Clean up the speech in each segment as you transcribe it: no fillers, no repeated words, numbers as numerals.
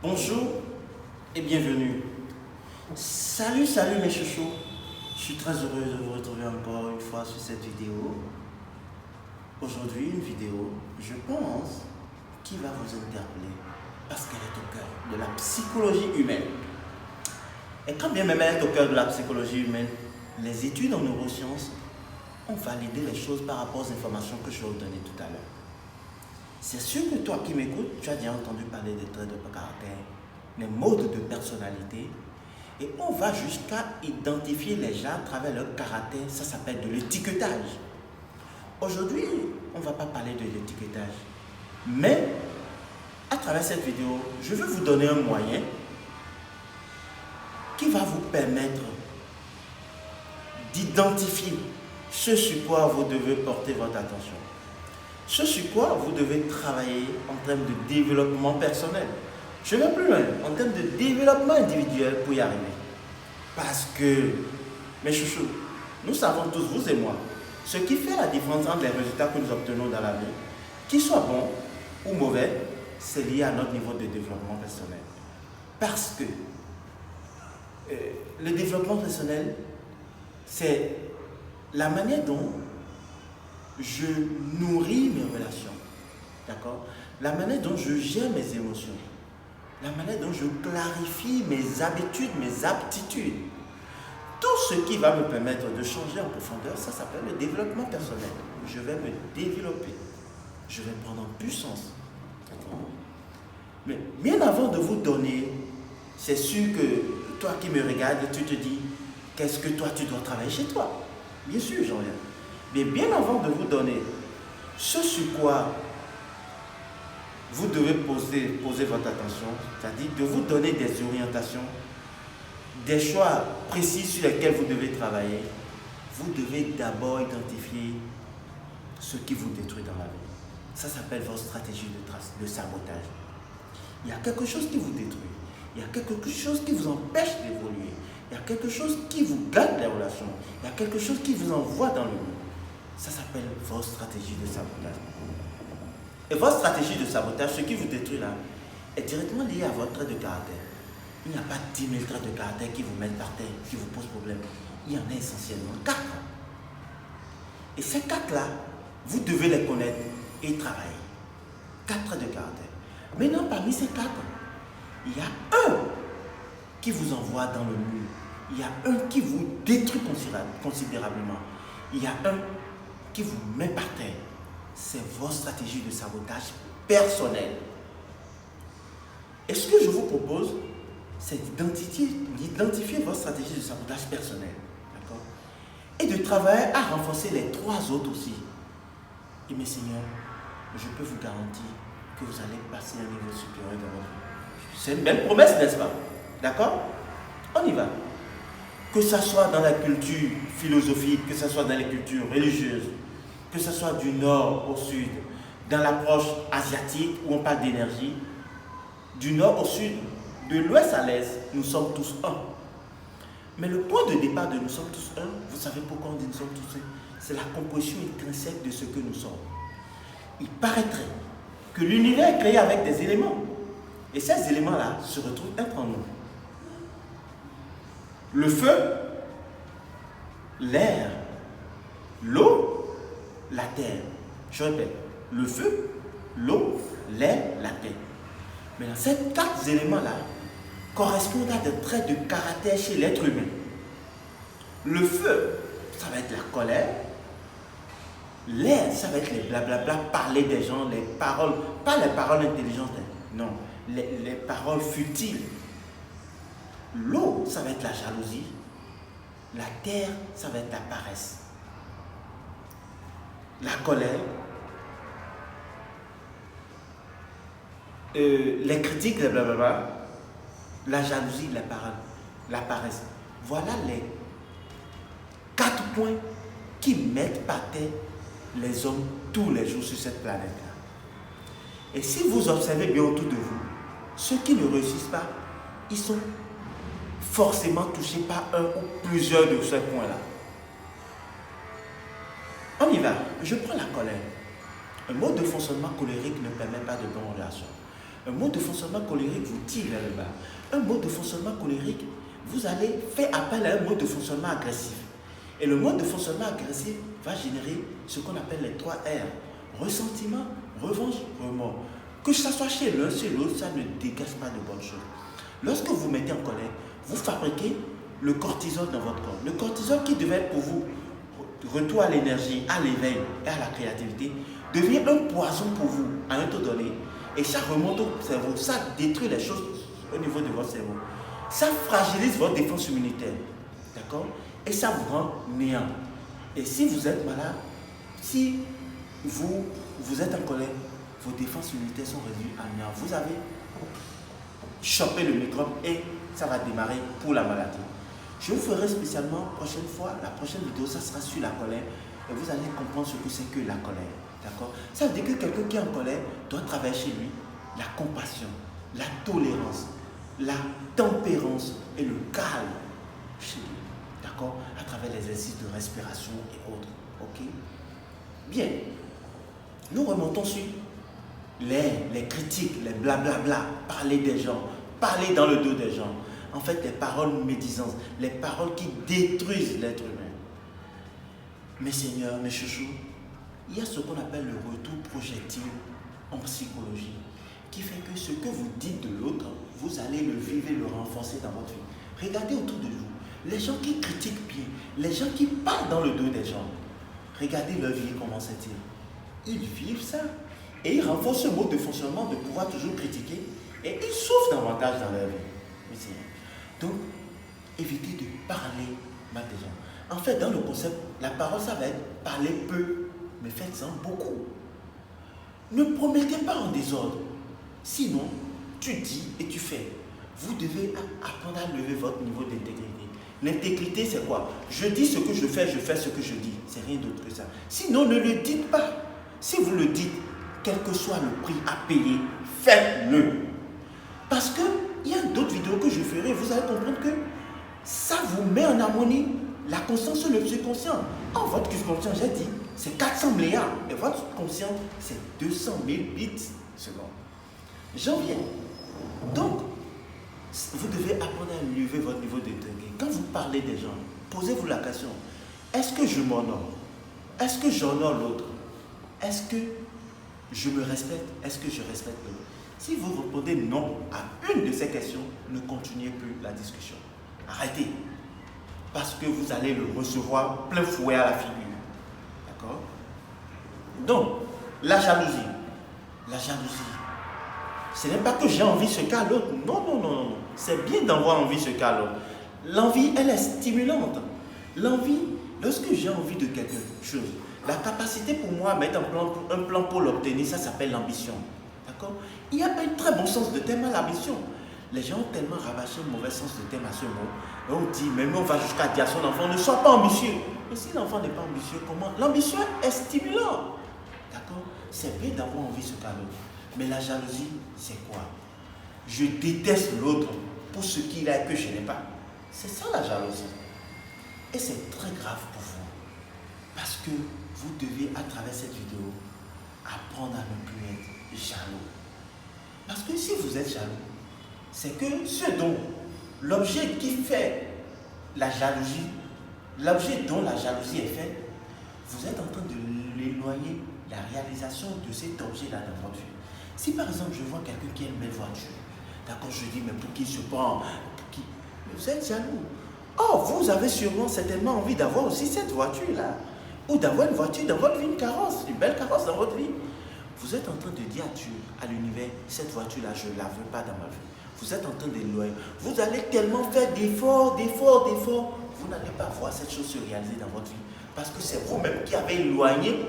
Bonjour et bienvenue. Salut mes chouchous. Je suis très heureux de vous retrouver encore une fois sur cette vidéo. Aujourd'hui, une vidéo, je pense, qui va vous interpeller parce qu'elle est au cœur de la psychologie humaine. Et quand bien même elle est au cœur de la psychologie humaine, les études en neurosciences ont validé les choses par rapport aux informations que je vais vous donner tout à l'heure. C'est sûr que toi qui m'écoutes, tu as déjà entendu parler des traits de caractère, les modes de personnalité, et on va jusqu'à identifier les gens à travers leur caractère. Ça s'appelle de l'étiquetage. Aujourd'hui, on ne va pas parler de l'étiquetage, mais à travers cette vidéo, je vais vous donner un moyen qui va vous permettre d'identifier ce sur quoi vous devez porter votre attention. Ce sur quoi vous devez travailler en termes de développement personnel. Je vais plus loin, en termes de développement individuel pour y arriver. Parce que, mes chouchous, nous savons tous, vous et moi, ce qui fait la différence entre les résultats que nous obtenons dans la vie, qu'ils soient bons ou mauvais, c'est lié à notre niveau de développement personnel. Parce que le développement personnel, c'est la manière dont je nourris mes relations, d'accord? La manière dont je gère mes émotions, la manière dont je clarifie mes habitudes, mes aptitudes. Tout ce qui va me permettre de changer en profondeur, ça s'appelle le développement personnel. Je vais me développer, je vais prendre en puissance. Mais bien avant de vous donner, c'est sûr que toi qui me regardes, tu te dis, qu'est-ce que toi tu dois travailler chez toi? Bien sûr, j'en viens. Mais bien avant de vous donner ce sur quoi vous devez poser votre attention, c'est-à-dire de vous donner des orientations, des choix précis sur lesquels vous devez travailler, vous devez d'abord identifier ce qui vous détruit dans la vie. Ça s'appelle votre stratégie de sabotage. Il y a quelque chose qui vous détruit, il y a quelque chose qui vous empêche d'évoluer, il y a quelque chose qui vous gâte les relations, il y a quelque chose qui vous envoie dans le mur. Ça s'appelle votre stratégie de sabotage. Et votre stratégie de sabotage, ce qui vous détruit là, est directement lié à votre trait de caractère. Il n'y a pas 10 000 traits de caractère qui vous mettent par terre, qui vous posent problème. Il y en a essentiellement 4. Et ces 4-là, vous devez les connaître et y travailler. 4 traits de caractère. Maintenant, parmi ces 4, il y a un qui vous envoie dans le mur. Il y a un qui vous détruit considérablement. Il y a un qui vous met par terre. C'est votre stratégie de sabotage personnel. Et ce que je vous propose, c'est d'identifier votre stratégie de sabotage personnel. D'accord? Et de travailler à renforcer les 3 autres aussi. Et mes seigneurs, je peux vous garantir que vous allez passer à un niveau supérieur dans votre vie. C'est une belle promesse, n'est-ce pas? D'accord? On y va. Que ce soit dans la culture philosophique, que ce soit dans les cultures religieuses, que ce soit du nord au sud, dans l'approche asiatique où on parle d'énergie, du nord au sud, de l'ouest à l'est, nous sommes tous un. Mais le point de départ de nous sommes tous un, vous savez pourquoi on dit nous sommes tous un? C'est la composition intrinsèque de ce que nous sommes. Il paraîtrait que l'univers est créé avec des éléments. Et ces éléments-là se retrouvent être en nous. Le feu, l'air, l'eau, la terre. Je répète, le feu, l'eau, l'air, la terre. Maintenant, ces 4 éléments-là correspondent à des traits de caractère chez l'être humain. Le feu, ça va être la colère. L'air, ça va être les blablabla, parler des gens, les paroles, pas les paroles intelligentes, non, les paroles futiles. L'eau, ça va être la jalousie. La terre, ça va être la paresse. La colère, les critiques, blablabla, la jalousie, la paresse. Voilà les 4 points qui mettent par terre les hommes tous les jours sur cette planète-là. Et si vous observez bien autour de vous, ceux qui ne réussissent pas, ils sont forcément touchés par un ou plusieurs de ces points-là. On y va. Je prends la colère. Un mode de fonctionnement colérique ne permet pas de bonnes relations. Un mode de fonctionnement colérique vous tire vers le bas. Un mode de fonctionnement colérique, vous allez faire appel à un mode de fonctionnement agressif. Et le mode de fonctionnement agressif va générer ce qu'on appelle les 3 R. Ressentiment, revanche, remords. Que ce soit chez l'un, chez l'autre, ça ne dégage pas de bonnes choses. Lorsque vous vous mettez en colère, vous fabriquez le cortisol dans votre corps. Le cortisol qui devait être pour vous retour à l'énergie, à l'éveil et à la créativité, devient un poison pour vous à un taux donné. Et ça remonte au cerveau, ça détruit les choses au niveau de votre cerveau. Ça fragilise votre défense immunitaire. D'accord? Et ça vous rend néant. Et si vous êtes malade, si vous êtes en colère, vos défenses immunitaires sont réduites à néant. Vous avez chopé le microbe et ça va démarrer pour la maladie. Je vous ferai spécialement prochaine fois, la prochaine vidéo, ça sera sur la colère. Et vous allez comprendre ce que c'est que la colère. D'accord? Ça veut dire que quelqu'un qui est en colère doit travailler chez lui la compassion, la tolérance, la tempérance et le calme chez lui. D'accord? À travers les exercices de respiration et autres. Ok? Bien. Nous remontons sur les critiques, les blablabla, parler des gens, parler dans le dos des gens. En fait, les paroles médisantes, les paroles qui détruisent l'être humain. Mes seigneurs, mes chouchous, il y a ce qu'on appelle le retour projectile en psychologie, qui fait que ce que vous dites de l'autre, vous allez le vivre et le renforcer dans votre vie. Regardez autour de vous, les gens qui critiquent bien, les gens qui parlent dans le dos des gens, regardez leur vie, comment c'est-il. Ils vivent ça. Et ils renforcent ce mode de fonctionnement de pouvoir toujours critiquer et ils souffrent davantage dans leur vie. Donc, évitez de parler mal des gens. En fait, dans le concept, la parole, ça va être parler peu, mais faites-en beaucoup. Ne promettez pas en désordre. Sinon, tu dis et tu fais. Vous devez apprendre à lever votre niveau d'intégrité. L'intégrité, c'est quoi? Je dis ce que je fais ce que je dis. C'est rien d'autre que ça. Sinon, ne le dites pas. Si vous le dites, quel que soit le prix à payer, faites-le. Parce qu'il y a d'autres vidéos que je ferai, vous allez comprendre que ça vous met en harmonie la conscience et le subconscient. En votre subconscient, j'ai dit, c'est 400 milliards. Et votre subconscient, c'est 200 000 bits secondes. J'en viens. Donc, vous devez apprendre à lever votre niveau d'intégrité. Quand vous parlez des gens, posez-vous la question, est-ce que je m'honore? Est-ce que j'honore l'autre? Est-ce que je me respecte? Est-ce que je respecte l'autre? Si vous répondez non à une de ces questions, ne continuez plus la discussion. Arrêtez. Parce que vous allez le recevoir plein fouet à la figure. D'accord? Donc, la jalousie. La jalousie. Ce n'est pas que j'ai envie ce qu'à l'autre. Non, non, non, non. C'est bien d'avoir envie ce qu'à l'autre. L'envie, elle est stimulante. L'envie, lorsque j'ai envie de quelque chose, la capacité pour moi à mettre un plan pour l'obtenir, ça s'appelle l'ambition. D'accord? Il y a un très bon sens de thème à l'ambition. Les gens ont tellement rabâché un mauvais sens de thème à ce mot. Et on dit, même on va jusqu'à dire à son enfant, ne sois pas ambitieux. Mais si l'enfant n'est pas ambitieux, comment? L'ambition est stimulant. D'accord? C'est bien d'avoir envie ce qu'à l'autre. Mais la jalousie, c'est quoi? Je déteste l'autre pour ce qu'il a et que je n'ai pas. C'est ça la jalousie. Et c'est très grave pour vous. Parce que vous devez, à travers cette vidéo, apprendre à ne plus être jaloux. Parce que si vous êtes jaloux, c'est que ce dont l'objet qui fait la jalousie, l'objet dont la jalousie est faite, vous êtes en train de l'éloigner la réalisation de cet objet-là dans votre vie. Si par exemple je vois quelqu'un qui a une belle voiture, d'accord, je dis, mais pour qui se prend? Pour qui? Mais vous êtes jaloux. Or, vous avez sûrement certainement envie d'avoir aussi cette voiture-là. Ou d'avoir une voiture dans votre vie, une carrosse, une belle carrosse dans votre vie. Vous êtes en train de dire à l'univers, cette voiture-là, je ne la veux pas dans ma vie. Vous êtes en train d'éloigner. Vous allez tellement faire d'efforts, vous n'allez pas voir cette chose se réaliser dans votre vie. Parce que c'est vous-même qui avez éloigné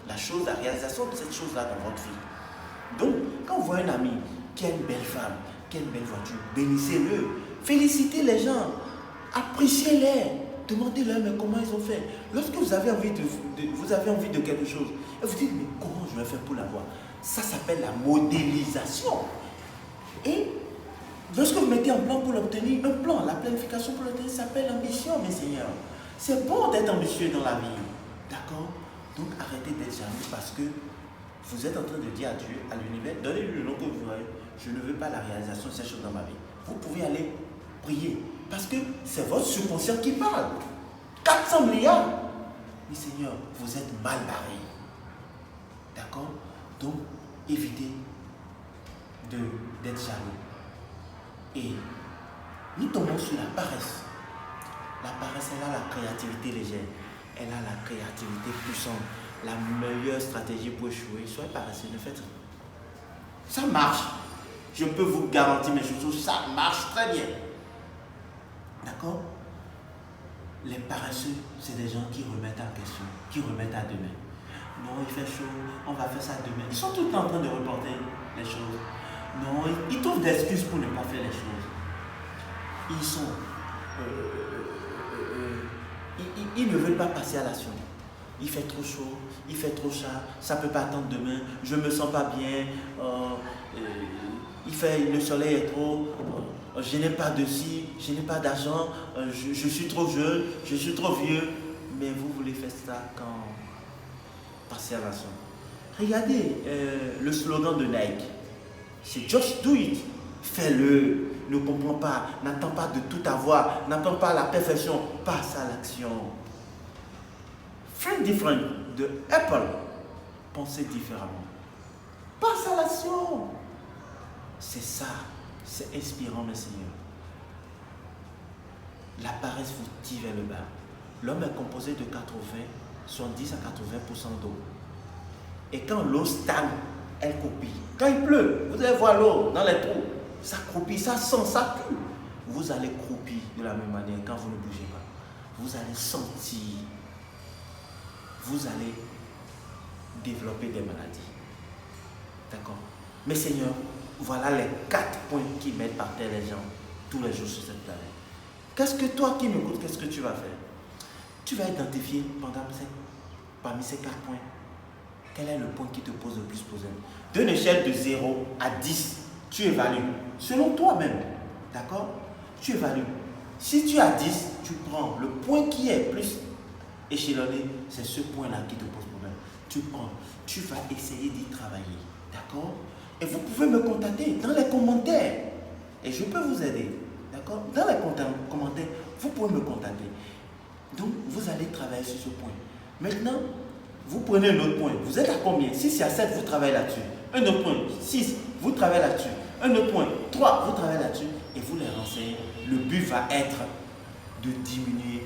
la chose, la réalisation de cette chose-là dans votre vie. Donc, quand vous voyez un ami qui a une belle femme, qui a une belle voiture, bénissez-le, félicitez les gens, appréciez-les, demandez-leur mais comment ils ont fait. Lorsque vous avez envie de quelque chose, et vous dites mais comment je vais faire pour l'avoir? Ça s'appelle la modélisation. Et lorsque vous mettez un plan pour l'obtenir, la planification pour l'obtenir s'appelle l'ambition, mes seigneurs. C'est bon d'être ambitieux dans la vie. D'accord? Donc arrêtez d'être jaloux parce que vous êtes en train de dire à Dieu, à l'univers, donnez-lui le nom que vous voulez. Je ne veux pas la réalisation de ces choses dans ma vie. Vous pouvez aller prier. Parce que c'est votre subconscient qui parle. 400 milliards. Mais Seigneur, vous êtes mal barré. D'accord? Donc, évitez d'être jaloux. Et nous tombons sur la paresse. La paresse, elle a la créativité légère. Elle a la créativité puissante. La meilleure stratégie pour échouer. Soyez paresseux, ne faites rien. Ça marche. Je peux vous garantir mes choses, ça marche très bien. D'accord? Les paresseux, c'est des gens qui remettent en question, qui remettent à demain. Non, il fait chaud, on va faire ça demain. Ils sont tout le temps en train de reporter les choses. Non, ils trouvent des excuses pour ne pas faire les choses. Ils sont... ils ne veulent pas passer à l'action. Il fait trop chaud, il fait trop chaud, ça ne peut pas attendre demain, je ne me sens pas bien, le soleil est trop, je n'ai pas de ci, je n'ai pas d'argent, je suis trop jeune, je suis trop vieux. Mais vous voulez faire ça quand passer à l'action. Regardez le slogan de Nike, c'est Just Do It, fais-le, ne comprends pas, n'attends pas de tout avoir, n'attends pas la perfection, passe à l'action. Think different de Apple. Pensez différemment. Passe à l'action. C'est ça. C'est inspirant, mes seigneurs. La paresse vous tire vers le bas. L'homme est composé de 70 à 80% d'eau. Et quand l'eau stagne, elle croupit. Quand il pleut, vous allez voir l'eau dans les trous. Ça croupit, ça sent, ça pue. Vous allez croupir de la même manière quand vous ne bougez pas. Vous allez sentir. Vous allez développer des maladies. D'accord? Mais Seigneur, voilà les 4 points qui mettent par terre les gens tous les jours sur cette planète. Qu'est-ce que toi qui m'écoutes, qu'est-ce que tu vas faire? Tu vas identifier parmi ces 4 points, quel est le point qui te pose le plus problème. D'une échelle de 0 à 10, tu évalues. Selon toi-même. D'accord? Tu évalues. Si tu as 10, tu prends le point qui est plus échelonné, c'est ce point-là qui te pose problème. Tu prends, tu vas essayer d'y travailler. D'accord? Et vous pouvez me contacter dans les commentaires. Et je peux vous aider. D'accord? Dans les commentaires, vous pouvez me contacter. Donc, vous allez travailler sur ce point. Maintenant, vous prenez un autre point. Vous êtes à combien? 6 à 7, vous travaillez là-dessus. Un autre point, 6, vous travaillez là-dessus. Un autre point, 3, vous travaillez là-dessus. Et vous les renseignez. Le but va être de diminuer,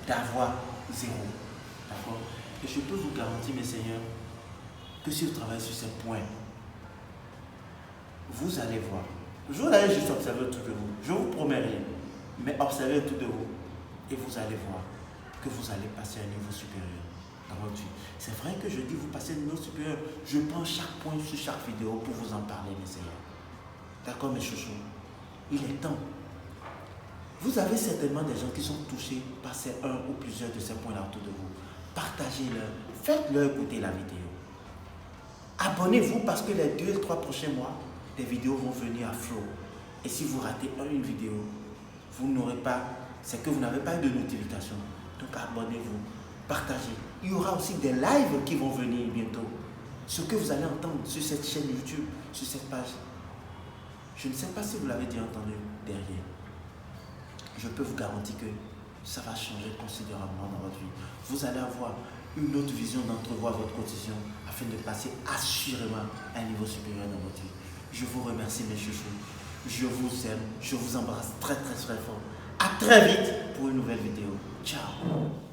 d'avoir 0. D'accord? Et je peux vous garantir, mes seigneurs, que si vous travaillez sur ces points, vous allez voir. Vous allez juste observer autour de vous. Je ne vous promets rien. Mais observez autour de vous. Et vous allez voir que vous allez passer à un niveau supérieur dans votre vie. C'est vrai que je dis vous passez à un niveau supérieur. Je prends chaque point sur chaque vidéo pour vous en parler, mes seigneurs. D'accord, mes chouchous? Il est temps. Vous avez certainement des gens qui sont touchés par ces un ou plusieurs de ces points-là autour de vous. Partagez-leur. Faites-leur écouter la vidéo. Abonnez-vous parce que les 2 et 3 prochains mois, des vidéos vont venir à flot. Et si vous ratez une vidéo, vous n'aurez pas, c'est que vous n'avez pas eu de notification. Donc abonnez-vous, partagez. Il y aura aussi des lives qui vont venir bientôt. Ce que vous allez entendre sur cette chaîne YouTube, sur cette page. Je ne sais pas si vous l'avez déjà entendu derrière. Je peux vous garantir que ça va changer considérablement dans votre vie. Vous allez avoir une autre vision d'entrevoir votre quotidien afin de passer assurément à un niveau supérieur dans votre vie. Je vous remercie, mes chouchous. Je vous aime. Je vous embrasse très très très fort. À très vite pour une nouvelle vidéo. Ciao.